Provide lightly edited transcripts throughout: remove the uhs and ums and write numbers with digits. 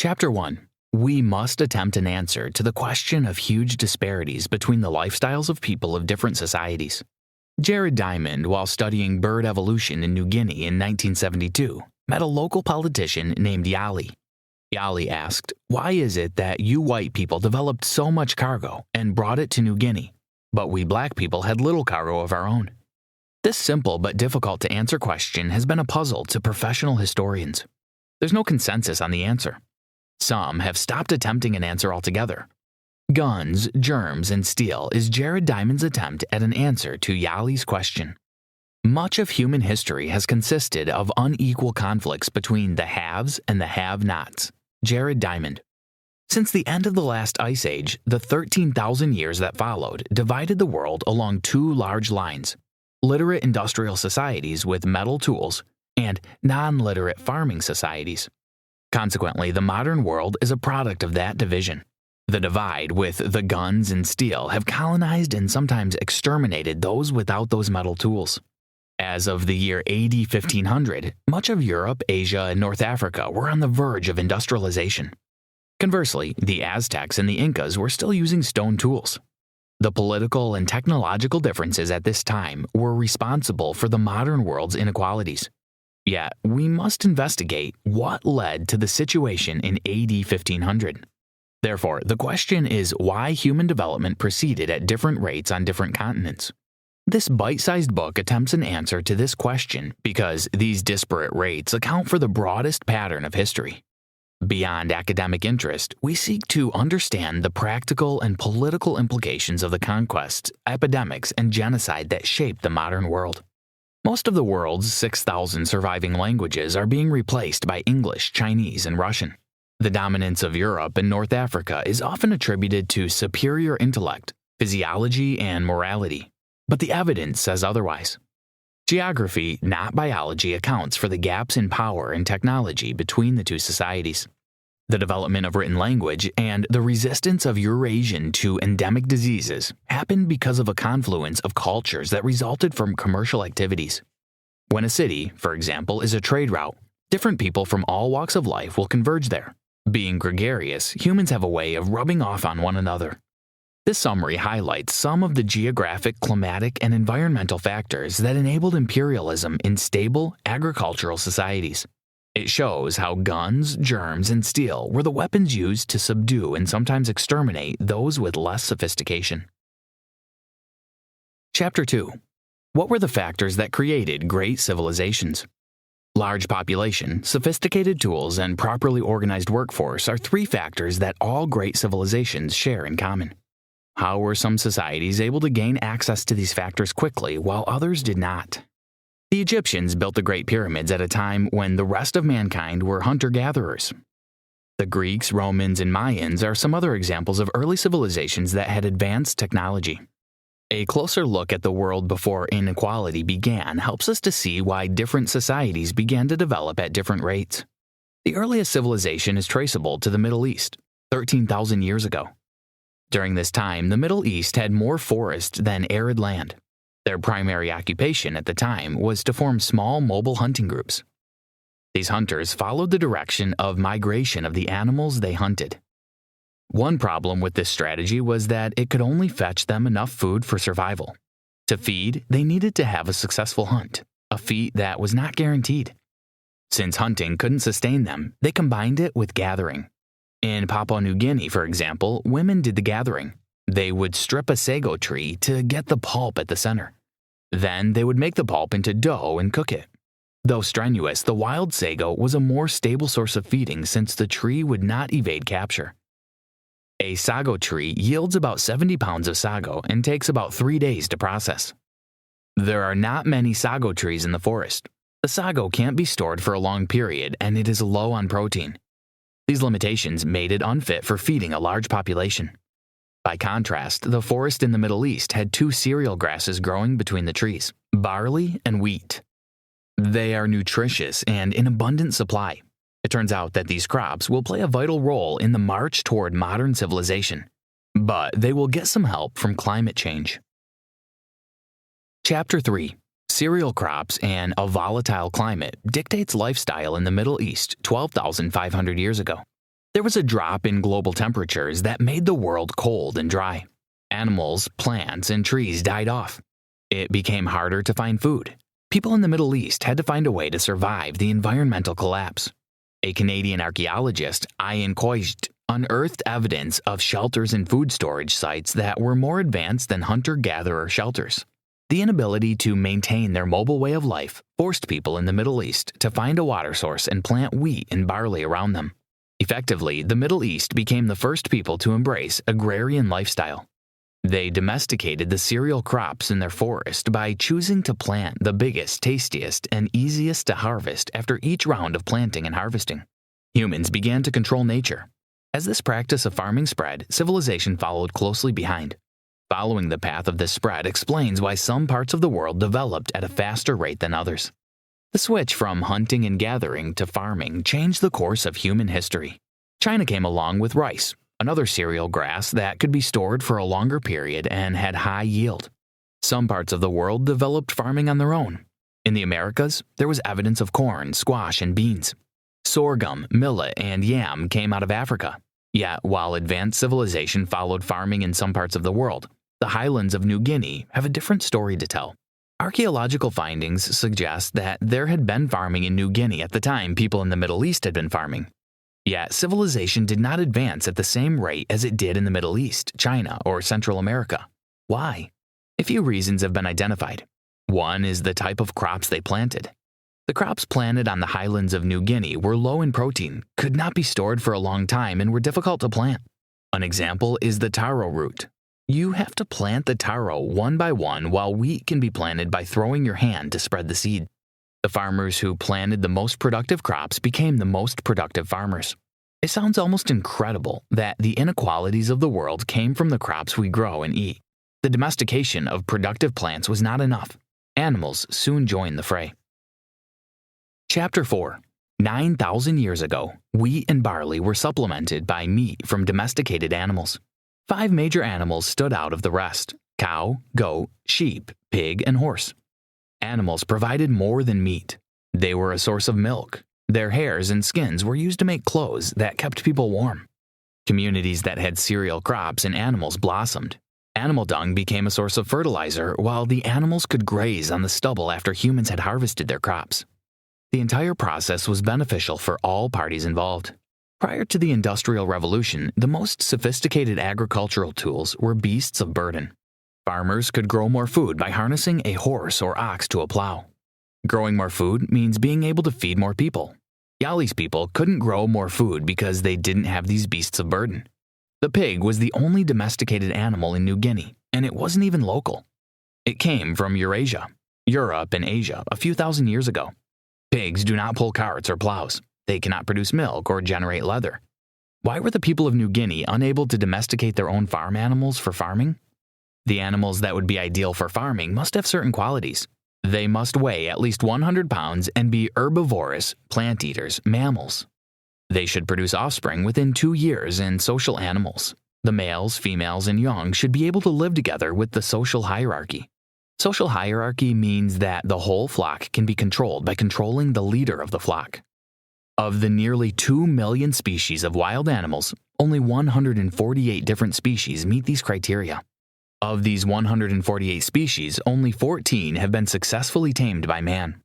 Chapter 1. We must attempt an answer to the question of huge disparities between the lifestyles of people of different societies. Jared Diamond, while studying bird evolution in New Guinea in 1972, met a local politician named Yali. Yali asked, "Why is it that you white people developed so much cargo and brought it to New Guinea, but we black people had little cargo of our own?" This simple but difficult to answer question has been a puzzle to professional historians. There's no consensus on the answer. Some have stopped attempting an answer altogether. Guns, Germs, and Steel is Jared Diamond's attempt at an answer to Yali's question. Much of human history has consisted of unequal conflicts between the haves and the have-nots. Jared Diamond. Since the end of the last ice age, the 13,000 years that followed divided the world along two large lines: literate industrial societies with metal tools and non-literate farming societies. Consequently, the modern world is a product of that division. The divide with the guns and steel have colonized and sometimes exterminated those without those metal tools. As of the year AD 1500, much of Europe, Asia, and North Africa were on the verge of industrialization. Conversely, the Aztecs and the Incas were still using stone tools. The political and technological differences at this time were responsible for the modern world's inequalities. Yet, we must investigate what led to the situation in AD 1500. Therefore, the question is why human development proceeded at different rates on different continents. This bite-sized book attempts an answer to this question because these disparate rates account for the broadest pattern of history. Beyond academic interest, we seek to understand the practical and political implications of the conquests, epidemics, and genocide that shaped the modern world. Most of the world's 6,000 surviving languages are being replaced by English, Chinese, and Russian. The dominance of Europe and North Africa is often attributed to superior intellect, physiology, and morality, but the evidence says otherwise. Geography, not biology, accounts for the gaps in power and technology between the two societies. The development of written language and the resistance of Eurasian to endemic diseases happened because of a confluence of cultures that resulted from commercial activities. When a city, for example, is a trade route, different people from all walks of life will converge there. Being gregarious, humans have a way of rubbing off on one another. This summary highlights some of the geographic, climatic, and environmental factors that enabled imperialism in stable, agricultural societies. It shows how guns, germs, and steel were the weapons used to subdue and sometimes exterminate those with less sophistication. Chapter 2. What were the factors that created great civilizations? Large population, sophisticated tools, and properly organized workforce are three factors that all great civilizations share in common. How were some societies able to gain access to these factors quickly while others did not? The Egyptians built the Great Pyramids at a time when the rest of mankind were hunter-gatherers. The Greeks, Romans, and Mayans are some other examples of early civilizations that had advanced technology. A closer look at the world before inequality began helps us to see why different societies began to develop at different rates. The earliest civilization is traceable to the Middle East, 13,000 years ago. During this time, the Middle East had more forest than arid land. Their primary occupation at the time was to form small mobile hunting groups. These hunters followed the direction of migration of the animals they hunted. One problem with this strategy was that it could only fetch them enough food for survival. To feed, they needed to have a successful hunt, a feat that was not guaranteed. Since hunting couldn't sustain them, they combined it with gathering. In Papua New Guinea, for example, women did the gathering. They would strip a sago tree to get the pulp at the center. Then they would make the pulp into dough and cook it. Though strenuous, the wild sago was a more stable source of feeding since the tree would not evade capture. A sago tree yields about 70 pounds of sago and takes about 3 days to process. There are not many sago trees in the forest. The sago can't be stored for a long period and it is low on protein. These limitations made it unfit for feeding a large population. By contrast, the forest in the Middle East had two cereal grasses growing between the trees, barley and wheat. They are nutritious and in abundant supply. It turns out that these crops will play a vital role in the march toward modern civilization, but they will get some help from climate change. Chapter 3. Cereal crops and a volatile climate dictates lifestyle in the Middle East 12,500 years ago. There was a drop in global temperatures that made the world cold and dry. Animals, plants, and trees died off. It became harder to find food. People in the Middle East had to find a way to survive the environmental collapse. A Canadian archaeologist, Ian Coist, unearthed evidence of shelters and food storage sites that were more advanced than hunter-gatherer shelters. The inability to maintain their mobile way of life forced people in the Middle East to find a water source and plant wheat and barley around them. Effectively, the Middle East became the first people to embrace agrarian lifestyle. They domesticated the cereal crops in their forest by choosing to plant the biggest, tastiest, and easiest to harvest after each round of planting and harvesting. Humans began to control nature. As this practice of farming spread, civilization followed closely behind. Following the path of this spread explains why some parts of the world developed at a faster rate than others. The switch from hunting and gathering to farming changed the course of human history. China came along with rice, another cereal grass that could be stored for a longer period and had high yield. Some parts of the world developed farming on their own. In the Americas, there was evidence of corn, squash, and beans. Sorghum, millet, and yam came out of Africa. Yet, while advanced civilization followed farming in some parts of the world, the highlands of New Guinea have a different story to tell. Archaeological findings suggest that there had been farming in New Guinea at the time people in the Middle East had been farming. Yet civilization did not advance at the same rate as it did in the Middle East, China, or Central America. Why? A few reasons have been identified. One is the type of crops they planted. The crops planted on the highlands of New Guinea were low in protein, could not be stored for a long time, and were difficult to plant. An example is the taro root. You have to plant the taro one by one, while wheat can be planted by throwing your hand to spread the seed. The farmers who planted the most productive crops became the most productive farmers. It sounds almost incredible that the inequalities of the world came from the crops we grow and eat. The domestication of productive plants was not enough. Animals soon joined the fray. Chapter 4. 9,000 years ago, wheat and barley were supplemented by meat from domesticated animals. 5 major animals stood out of the rest: cow, goat, sheep, pig, and horse. Animals provided more than meat. They were a source of milk. Their hairs and skins were used to make clothes that kept people warm. Communities that had cereal crops and animals blossomed. Animal dung became a source of fertilizer, while the animals could graze on the stubble after humans had harvested their crops. The entire process was beneficial for all parties involved. Prior to the Industrial Revolution, the most sophisticated agricultural tools were beasts of burden. Farmers could grow more food by harnessing a horse or ox to a plow. Growing more food means being able to feed more people. Yali's people couldn't grow more food because they didn't have these beasts of burden. The pig was the only domesticated animal in New Guinea, and it wasn't even local. It came from Eurasia, Europe, and Asia a few thousand years ago. Pigs do not pull carts or plows. They cannot produce milk or generate leather. Why were the people of New Guinea unable to domesticate their own farm animals for farming? The animals that would be ideal for farming must have certain qualities. They must weigh at least 100 pounds and be herbivorous, plant eaters, mammals. They should produce offspring within 2 years and social animals. The males, females, and young should be able to live together with the social hierarchy. Social hierarchy means that the whole flock can be controlled by controlling the leader of the flock. Of the nearly 2 million species of wild animals, only 148 different species meet these criteria. Of these 148 species, only 14 have been successfully tamed by man.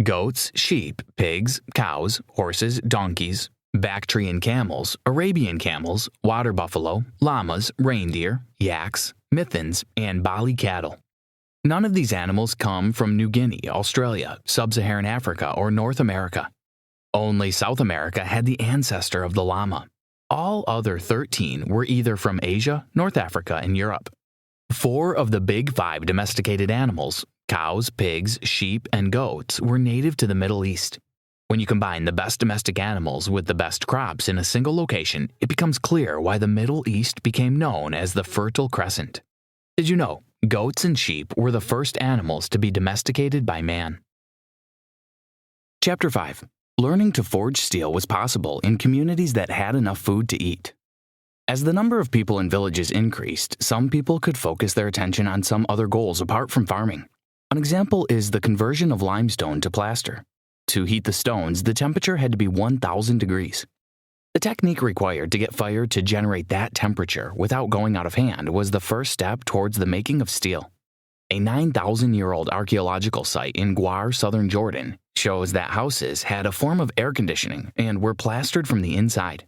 Goats, sheep, pigs, cows, horses, donkeys, Bactrian camels, Arabian camels, water buffalo, llamas, reindeer, yaks, mithens, and Bali cattle. None of these animals come from New Guinea, Australia, Sub-Saharan Africa, or North America. Only South America had the ancestor of the llama. All other 13 were either from Asia, North Africa, and Europe. 4 of the big 5 domesticated animals, cows, pigs, sheep, and goats, were native to the Middle East. When you combine the best domestic animals with the best crops in a single location, it becomes clear why the Middle East became known as the Fertile Crescent. Did you know goats and sheep were the first animals to be domesticated by man? Chapter 5. Learning to forge steel was possible in communities that had enough food to eat. As the number of people in villages increased, some people could focus their attention on some other goals apart from farming. An example is the conversion of limestone to plaster. To heat the stones, the temperature had to be 1,000 degrees. The technique required to get fire to generate that temperature without going out of hand was the first step towards the making of steel. A 9,000-year-old archaeological site in Gwar, southern Jordan, shows that houses had a form of air conditioning and were plastered from the inside.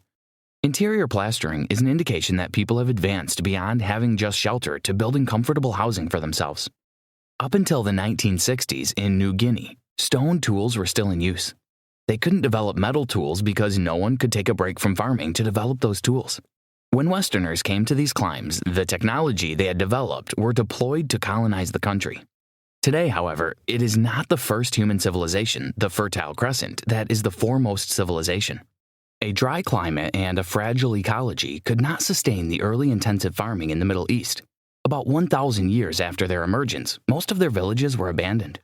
Interior plastering is an indication that people have advanced beyond having just shelter to building comfortable housing for themselves. Up until the 1960s in New Guinea, stone tools were still in use. They couldn't develop metal tools because no one could take a break from farming to develop those tools. When Westerners came to these climes, the technology they had developed were deployed to colonize the country. Today, however, it is not the first human civilization, the Fertile Crescent, that is the foremost civilization. A dry climate and a fragile ecology could not sustain the early intensive farming in the Middle East. About 1,000 years after their emergence, most of their villages were abandoned.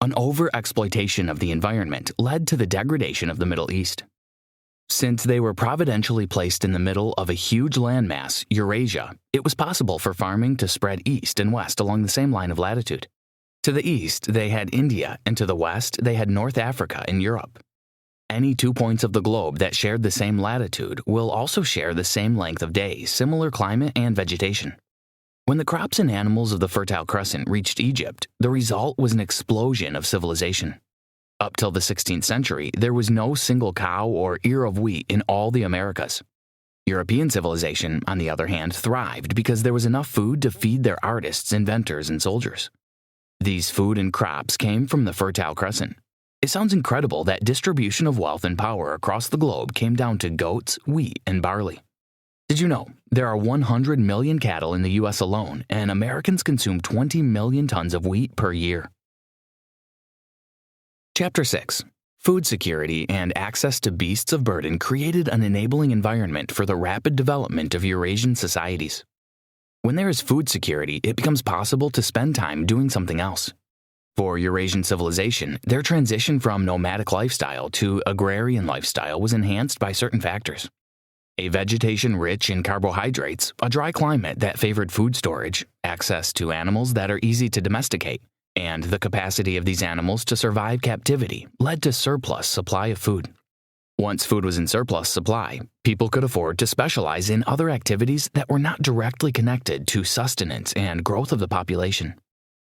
An over-exploitation of the environment led to the degradation of the Middle East. Since they were providentially placed in the middle of a huge landmass, Eurasia, it was possible for farming to spread east and west along the same line of latitude. To the east, they had India, and to the west, they had North Africa and Europe. Any 2 points of the globe that shared the same latitude will also share the same length of day, similar climate, and vegetation. When the crops and animals of the Fertile Crescent reached Egypt, the result was an explosion of civilization. Up till the 16th century, there was no single cow or ear of wheat in all the Americas. European civilization, on the other hand, thrived because there was enough food to feed their artists, inventors, and soldiers. These food and crops came from the Fertile Crescent. It sounds incredible that distribution of wealth and power across the globe came down to goats, wheat, and barley. Did you know there are 100 million cattle in the U.S. alone, and Americans consume 20 million tons of wheat per year? Chapter 6. Food security and access to beasts of burden created an enabling environment for the rapid development of Eurasian societies. When there is food security, it becomes possible to spend time doing something else. For Eurasian civilization, their transition from nomadic lifestyle to agrarian lifestyle was enhanced by certain factors. A vegetation rich in carbohydrates, a dry climate that favored food storage, access to animals that are easy to domesticate, and the capacity of these animals to survive captivity led to surplus supply of food. Once food was in surplus supply, people could afford to specialize in other activities that were not directly connected to sustenance and growth of the population.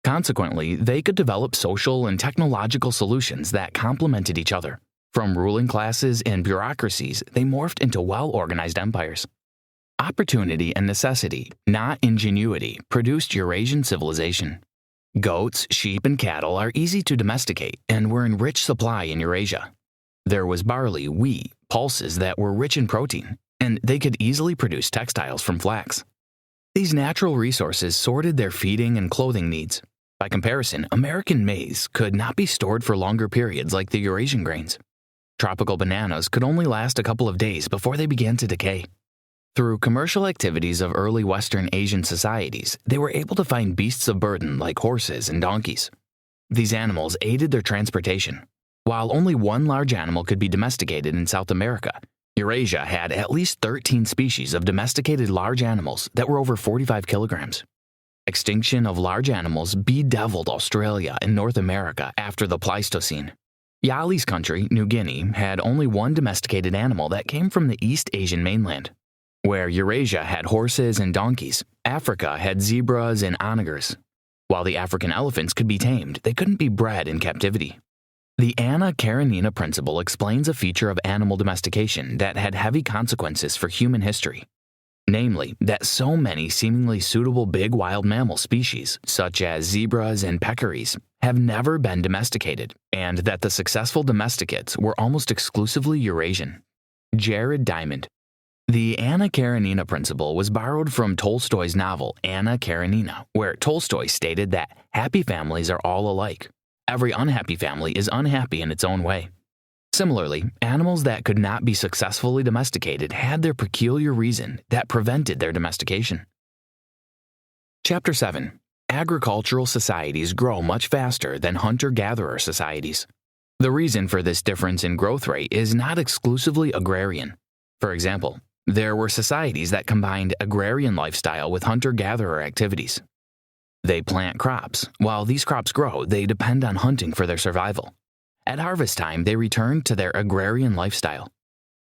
Consequently, they could develop social and technological solutions that complemented each other. From ruling classes and bureaucracies, they morphed into well-organized empires. Opportunity and necessity, not ingenuity, produced Eurasian civilization. Goats, sheep, and cattle are easy to domesticate and were in rich supply in Eurasia. There was barley, wheat, pulses that were rich in protein, and they could easily produce textiles from flax. These natural resources sorted their feeding and clothing needs. By comparison, American maize could not be stored for longer periods like the Eurasian grains. Tropical bananas could only last a couple of days before they began to decay. Through commercial activities of early Western Asian societies, they were able to find beasts of burden like horses and donkeys. These animals aided their transportation. While only one large animal could be domesticated in South America, Eurasia had at least 13 species of domesticated large animals that were over 45 kilograms. Extinction of large animals bedeviled Australia and North America after the Pleistocene. Yali's country, New Guinea, had only one domesticated animal that came from the East Asian mainland. Where Eurasia had horses and donkeys, Africa had zebras and onagers. While the African elephants could be tamed, they couldn't be bred in captivity. The Karenina principle explains a feature of animal domestication that had heavy consequences for human history. Namely, that so many seemingly suitable big wild mammal species, such as zebras and peccaries, have never been domesticated, and that the successful domesticates were almost exclusively Eurasian. Jared Diamond. The Anna Karenina principle was borrowed from Tolstoy's novel Anna Karenina, where Tolstoy stated that happy families are all alike. Every unhappy family is unhappy in its own way. Similarly, animals that could not be successfully domesticated had their peculiar reason that prevented their domestication. Chapter 7. Agricultural societies grow much faster than hunter-gatherer societies. The reason for this difference in growth rate is not exclusively agrarian. For example, there were societies that combined agrarian lifestyle with hunter-gatherer activities. They plant crops. While these crops grow, they depend on hunting for their survival. At harvest time, they return to their agrarian lifestyle.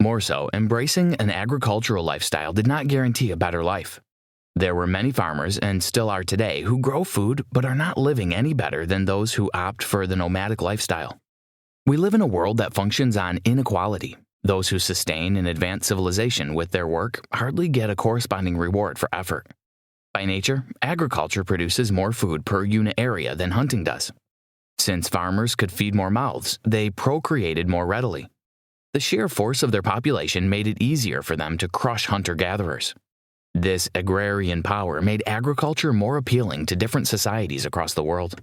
More so, embracing an agricultural lifestyle did not guarantee a better life. There were many farmers, and still are today, who grow food but are not living any better than those who opt for the nomadic lifestyle. We live in a world that functions on inequality. Those who sustain and advance civilization with their work hardly get a corresponding reward for effort. By nature, agriculture produces more food per unit area than hunting does. Since farmers could feed more mouths, they procreated more readily. The sheer force of their population made it easier for them to crush hunter-gatherers. This agrarian power made agriculture more appealing to different societies across the world.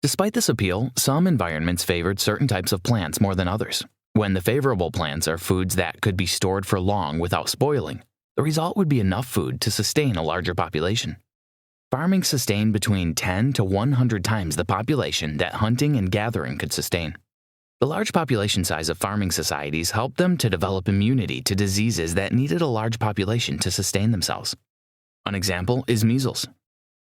Despite this appeal, some environments favored certain types of plants more than others. When the favorable plants are foods that could be stored for long without spoiling, the result would be enough food to sustain a larger population. Farming sustained between 10 to 100 times the population that hunting and gathering could sustain. The large population size of farming societies helped them to develop immunity to diseases that needed a large population to sustain themselves. An example is measles.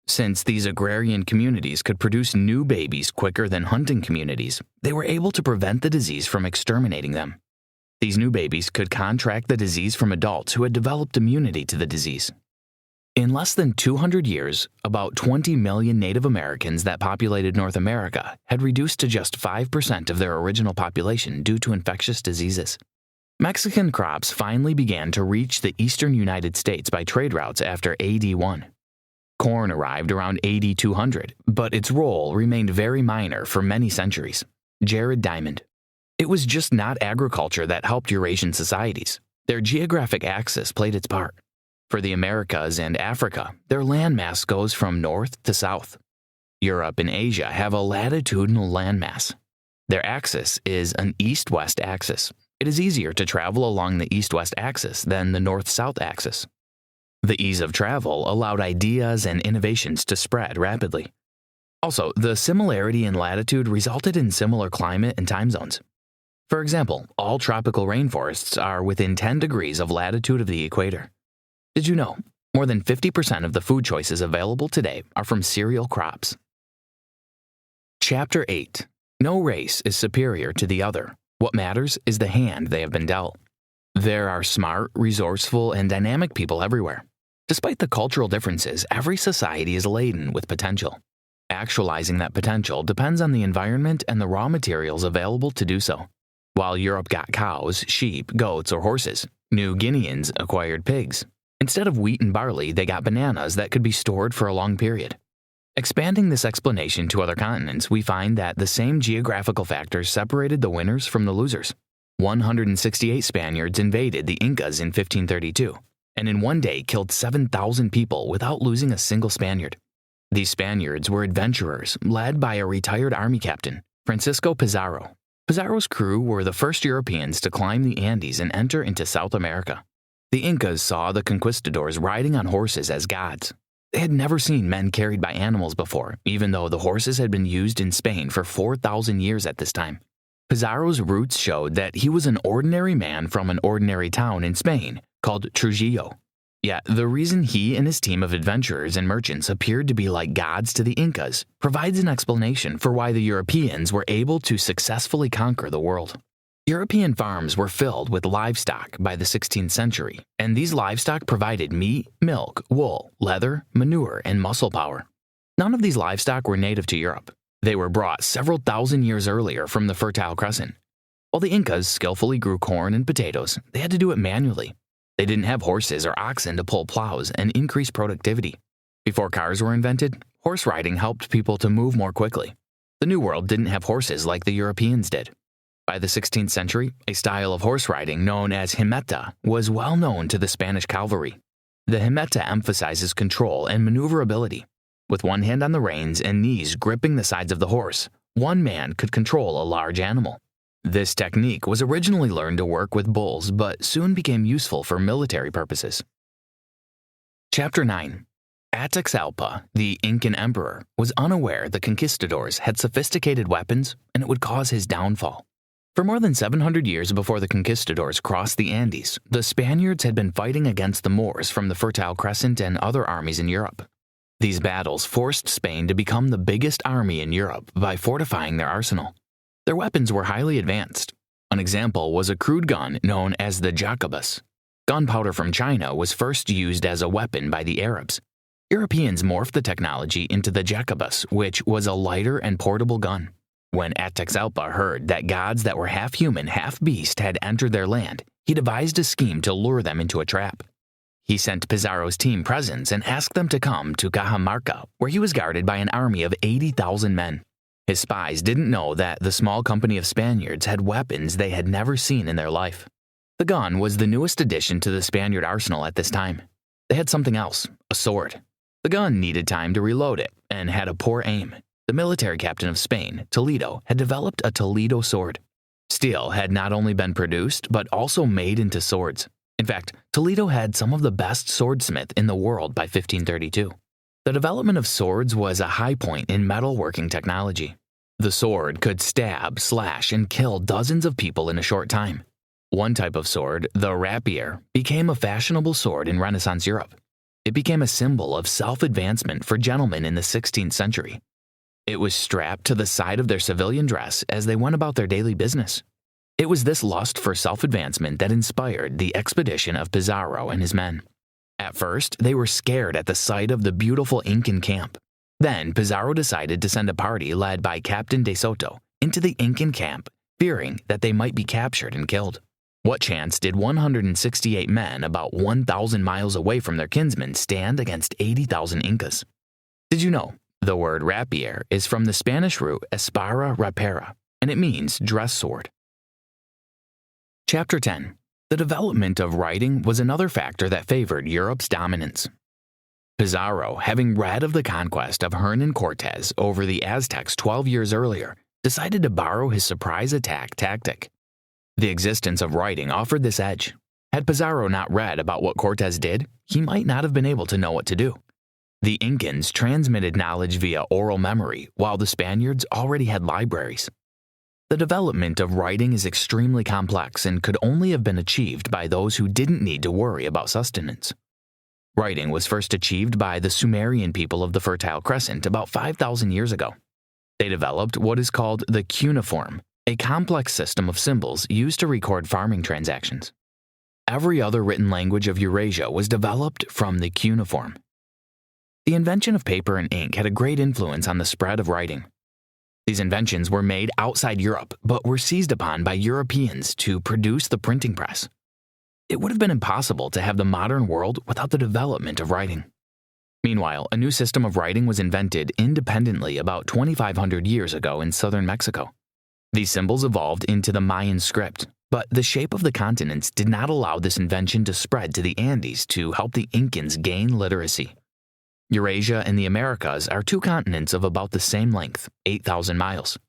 Since these agrarian communities could produce new babies quicker than hunting communities, they were able to prevent the disease from exterminating them. These new babies could contract the disease from adults who had developed immunity to the disease. In less than 200 years, about 20 million Native Americans that populated North America had reduced to just 5% of their original population due to infectious diseases. Mexican crops finally began to reach the eastern United States by trade routes after AD 1. Corn arrived around AD 200, but its role remained very minor for many centuries. Jared Diamond. It was just not agriculture that helped Eurasian societies. Their geographic axis played its part. For the Americas and Africa, their landmass goes from north to south. Europe and Asia have a latitudinal landmass. Their axis is an east-west axis. It is easier to travel along the east-west axis than the north-south axis. The ease of travel allowed ideas and innovations to spread rapidly. Also, the similarity in latitude resulted in similar climate and time zones. For example, all tropical rainforests are within 10 degrees of latitude of the equator. Did you know, more than 50% of the food choices available today are from cereal crops? Chapter 8. No race is superior to the other. What matters is the hand they have been dealt. There are smart, resourceful, and dynamic people everywhere. Despite the cultural differences, every society is laden with potential. Actualizing that potential depends on the environment and the raw materials available to do so. While Europe got cows, sheep, goats, or horses, New Guineans acquired pigs. Instead of wheat and barley, they got bananas that could be stored for a long period. Expanding this explanation to other continents, we find that the same geographical factors separated the winners from the losers. 168 Spaniards invaded the Incas in 1532, and in one day killed 7,000 people without losing a single Spaniard. These Spaniards were adventurers led by a retired army captain, Francisco Pizarro. Pizarro's crew were the first Europeans to climb the Andes and enter into South America. The Incas saw the conquistadors riding on horses as gods. They had never seen men carried by animals before, even though the horses had been used in Spain for 4,000 years at this time. Pizarro's roots showed that he was an ordinary man from an ordinary town in Spain called Trujillo. Yet, the reason he and his team of adventurers and merchants appeared to be like gods to the Incas provides an explanation for why the Europeans were able to successfully conquer the world. European farms were filled with livestock by the 16th century, and these livestock provided meat, milk, wool, leather, manure, and muscle power. None of these livestock were native to Europe. They were brought several thousand years earlier from the Fertile Crescent. While the Incas skillfully grew corn and potatoes, they had to do it manually. They didn't have horses or oxen to pull plows and increase productivity. Before cars were invented, horse riding helped people to move more quickly. The New World didn't have horses like the Europeans did. By the 16th century, a style of horse riding known as jineta was well known to the Spanish cavalry. The jineta emphasizes control and maneuverability. With one hand on the reins and knees gripping the sides of the horse, one man could control a large animal. This technique was originally learned to work with bulls, but soon became useful for military purposes. Chapter 9. Ataxalpa, the Incan emperor, was unaware the conquistadors had sophisticated weapons and it would cause his downfall. For more than 700 years before the conquistadors crossed the Andes, the Spaniards had been fighting against the Moors from the Fertile Crescent and other armies in Europe. These battles forced Spain to become the biggest army in Europe by fortifying their arsenal. Their weapons were highly advanced. An example was a crude gun known as the Jacobus. Gunpowder from China was first used as a weapon by the Arabs. Europeans morphed the technology into the Jacobus, which was a lighter and portable gun. When Ataxalpa heard that gods that were half human, half beast had entered their land, he devised a scheme to lure them into a trap. He sent Pizarro's team presents and asked them to come to Cajamarca, where he was guarded by an army of 80,000 men. His spies didn't know that the small company of Spaniards had weapons they had never seen in their life. The gun was the newest addition to the Spaniard arsenal at this time. They had something else, a sword. The gun needed time to reload it and had a poor aim. The military captain of Spain, Toledo, had developed a Toledo sword. Steel had not only been produced, but also made into swords. In fact, Toledo had some of the best swordsmith in the world by 1532. The development of swords was a high point in metalworking technology. The sword could stab, slash, and kill dozens of people in a short time. One type of sword, the rapier, became a fashionable sword in Renaissance Europe. It became a symbol of self-advancement for gentlemen in the 16th century. It was strapped to the side of their civilian dress as they went about their daily business. It was this lust for self-advancement that inspired the expedition of Pizarro and his men. At first, they were scared at the sight of the beautiful Incan camp. Then, Pizarro decided to send a party led by Captain de Soto into the Incan camp, fearing that they might be captured and killed. What chance did 168 men about 1,000 miles away from their kinsmen stand against 80,000 Incas? Did you know the word rapier is from the Spanish root espada rapera, and it means dress sword? Chapter 10. The development of writing was another factor that favored Europe's dominance. Pizarro, having read of the conquest of Hernan Cortes over the Aztecs 12 years earlier, decided to borrow his surprise attack tactic. The existence of writing offered this edge. Had Pizarro not read about what Cortes did, he might not have been able to know what to do. The Incans transmitted knowledge via oral memory, while the Spaniards already had libraries. The development of writing is extremely complex and could only have been achieved by those who didn't need to worry about sustenance. Writing was first achieved by the Sumerian people of the Fertile Crescent about 5,000 years ago. They developed what is called the cuneiform, a complex system of symbols used to record farming transactions. Every other written language of Eurasia was developed from the cuneiform. The invention of paper and ink had a great influence on the spread of writing. These inventions were made outside Europe, but were seized upon by Europeans to produce the printing press. It would have been impossible to have the modern world without the development of writing. Meanwhile, a new system of writing was invented independently about 2,500 years ago in southern Mexico. These symbols evolved into the Mayan script, but the shape of the continents did not allow this invention to spread to the Andes to help the Incans gain literacy. Eurasia and the Americas are two continents of about the same length, 8,000 miles.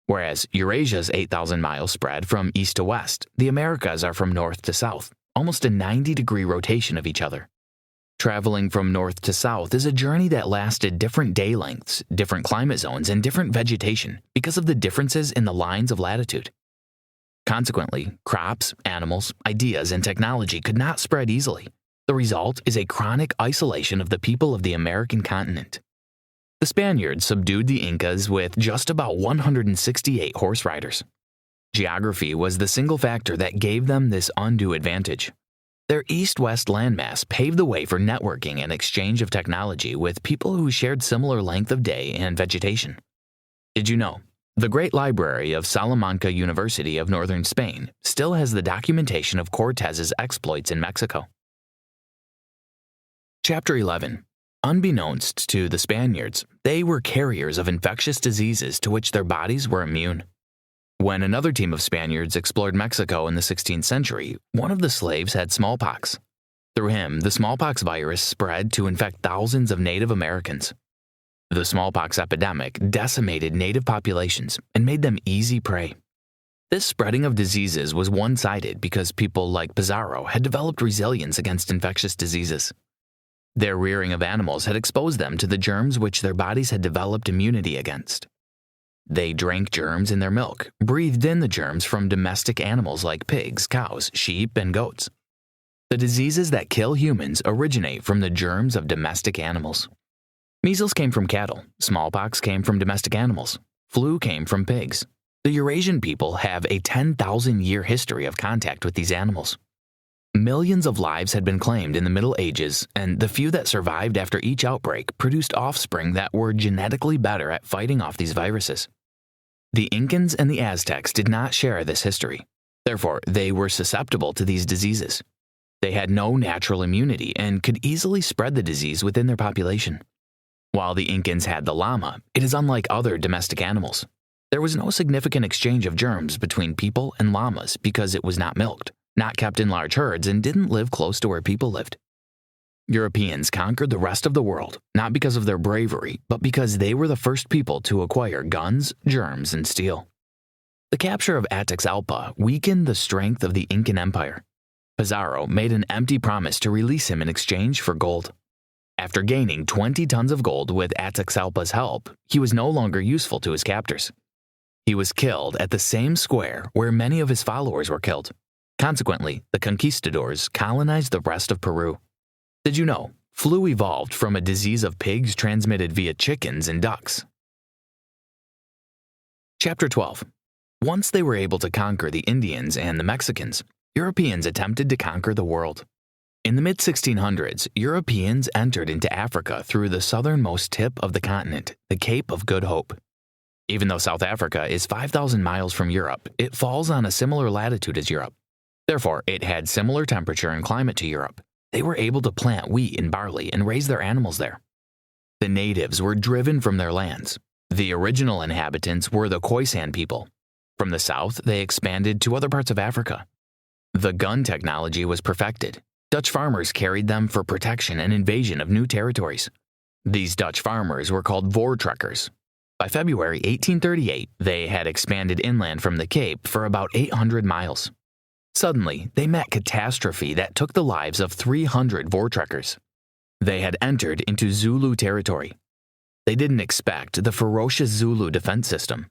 Whereas Eurasia's 8,000 miles spread from east to west, the Americas are from north to south, almost a 90-degree rotation of each other. Traveling from north to south is a journey that lasted different day lengths, different climate zones, and different vegetation because of the differences in the lines of latitude. Consequently, crops, animals, ideas, and technology could not spread easily. The result is a chronic isolation of the people of the American continent. The Spaniards subdued the Incas with just about 168 horse riders. Geography was the single factor that gave them this undue advantage. Their east-west landmass paved the way for networking and exchange of technology with people who shared similar length of day and vegetation. Did you know? The Great Library of Salamanca University of Northern Spain still has the documentation of Cortez's exploits in Mexico. Chapter 11. Unbeknownst to the Spaniards, they were carriers of infectious diseases to which their bodies were immune. When another team of Spaniards explored Mexico in the 16th century, one of the slaves had smallpox. Through him, the smallpox virus spread to infect thousands of Native Americans. The smallpox epidemic decimated native populations and made them easy prey. This spreading of diseases was one-sided because people like Pizarro had developed resilience against infectious diseases. Their rearing of animals had exposed them to the germs which their bodies had developed immunity against. They drank germs in their milk, breathed in the germs from domestic animals like pigs, cows, sheep, and goats. The diseases that kill humans originate from the germs of domestic animals. Measles came from cattle, smallpox came from domestic animals, flu came from pigs. The Eurasian people have a 10,000-year history of contact with these animals. Millions of lives had been claimed in the Middle Ages, and the few that survived after each outbreak produced offspring that were genetically better at fighting off these viruses. The Incans and the Aztecs did not share this history. Therefore, they were susceptible to these diseases. They had no natural immunity and could easily spread the disease within their population. While the Incans had the llama, it is unlike other domestic animals. There was no significant exchange of germs between people and llamas because it was not milked, not kept in large herds, and didn't live close to where people lived. Europeans conquered the rest of the world, not because of their bravery, but because they were the first people to acquire guns, germs, and steel. The capture of Ataxalpa weakened the strength of the Incan Empire. Pizarro made an empty promise to release him in exchange for gold. After gaining 20 tons of gold with Ataxalpa's help, he was no longer useful to his captors. He was killed at the same square where many of his followers were killed. Consequently, the conquistadors colonized the rest of Peru. Did you know, flu evolved from a disease of pigs transmitted via chickens and ducks? Chapter 12. Once they were able to conquer the Indians and the Mexicans, Europeans attempted to conquer the world. In the mid-1600s, Europeans entered into Africa through the southernmost tip of the continent, the Cape of Good Hope. Even though South Africa is 5,000 miles from Europe, it falls on a similar latitude as Europe. Therefore, it had similar temperature and climate to Europe. They were able to plant wheat and barley and raise their animals there. The natives were driven from their lands. The original inhabitants were the Khoisan people. From the south, they expanded to other parts of Africa. The gun technology was perfected. Dutch farmers carried them for protection and invasion of new territories. These Dutch farmers were called voortrekkers. By February 1838, they had expanded inland from the Cape for about 800 miles. Suddenly, they met catastrophe that took the lives of 300 voortrekkers. They had entered into Zulu territory. They didn't expect the ferocious Zulu defense system.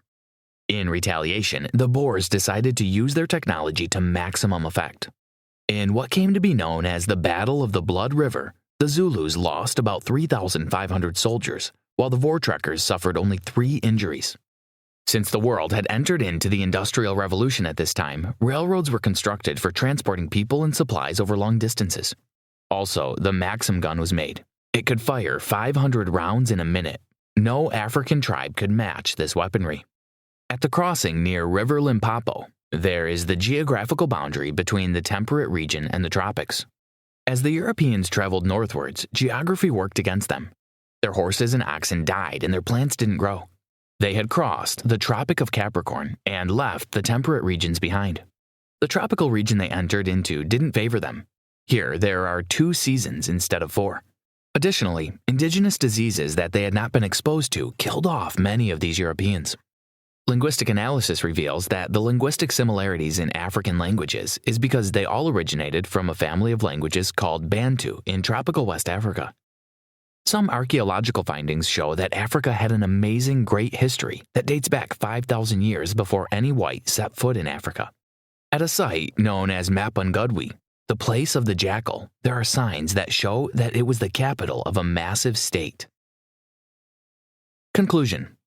In retaliation, the Boers decided to use their technology to maximum effect. In what came to be known as the Battle of the Blood River, the Zulus lost about 3,500 soldiers, while the voortrekkers suffered only 3 injuries. Since the world had entered into the Industrial Revolution at this time, railroads were constructed for transporting people and supplies over long distances. Also, the Maxim gun was made. It could fire 500 rounds in a minute. No African tribe could match this weaponry. At the crossing near River Limpopo, there is the geographical boundary between the temperate region and the tropics. As the Europeans traveled northwards, geography worked against them. Their horses and oxen died and their plants didn't grow. They had crossed the Tropic of Capricorn and left the temperate regions behind. The tropical region they entered into didn't favor them. Here, there are 2 seasons instead of 4. Additionally, indigenous diseases that they had not been exposed to killed off many of these Europeans. Linguistic analysis reveals that the linguistic similarities in African languages is because they all originated from a family of languages called Bantu in tropical West Africa. Some archaeological findings show that Africa had an amazing great history that dates back 5,000 years before any white set foot in Africa. At a site known as Mapungudwe, the place of the jackal, there are signs that show that it was the capital of a massive state. Conclusion.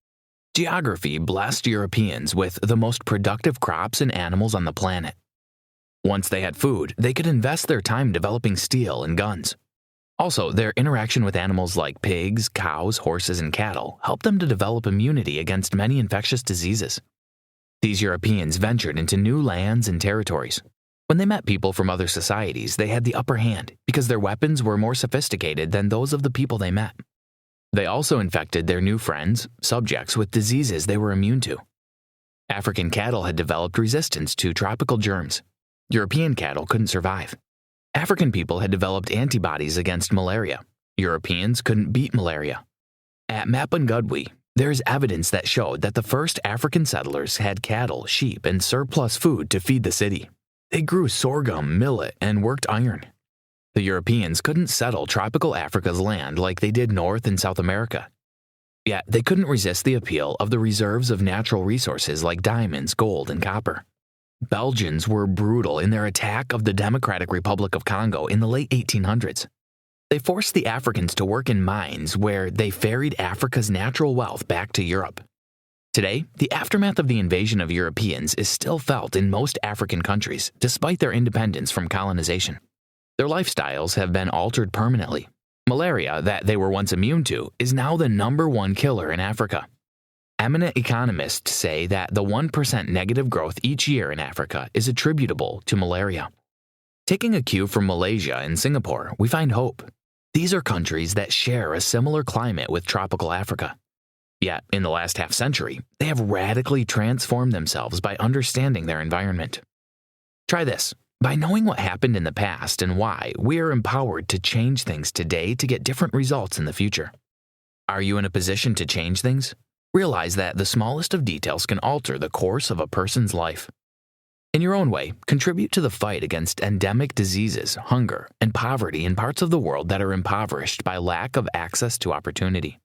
Geography blessed Europeans with the most productive crops and animals on the planet. Once they had food, they could invest their time developing steel and guns. Also, their interaction with animals like pigs, cows, horses, and cattle helped them to develop immunity against many infectious diseases. These Europeans ventured into new lands and territories. When they met people from other societies, they had the upper hand because their weapons were more sophisticated than those of the people they met. They also infected their new friends, subjects, with diseases they were immune to. African cattle had developed resistance to tropical germs. European cattle couldn't survive. African people had developed antibodies against malaria. Europeans couldn't beat malaria. At Mapungudwe, there is evidence that showed that the first African settlers had cattle, sheep, and surplus food to feed the city. They grew sorghum, millet, and worked iron. The Europeans couldn't settle tropical Africa's land like they did North and South America. Yet they couldn't resist the appeal of the reserves of natural resources like diamonds, gold, and copper. Belgians were brutal in their attack of the Democratic Republic of Congo in the late 1800s. They forced the Africans to work in mines where they ferried Africa's natural wealth back to Europe. Today, the aftermath of the invasion of Europeans is still felt in most African countries, despite their independence from colonization. Their lifestyles have been altered permanently. Malaria, that they were once immune to, is now the #1 killer in Africa. Eminent economists say that the 1% negative growth each year in Africa is attributable to malaria. Taking a cue from Malaysia and Singapore, we find hope. These are countries that share a similar climate with tropical Africa. Yet, in the last half-century, they have radically transformed themselves by understanding their environment. Try this. By knowing what happened in the past and why, we are empowered to change things today to get different results in the future. Are you in a position to change things? Realize that the smallest of details can alter the course of a person's life. In your own way, contribute to the fight against endemic diseases, hunger, and poverty in parts of the world that are impoverished by lack of access to opportunity.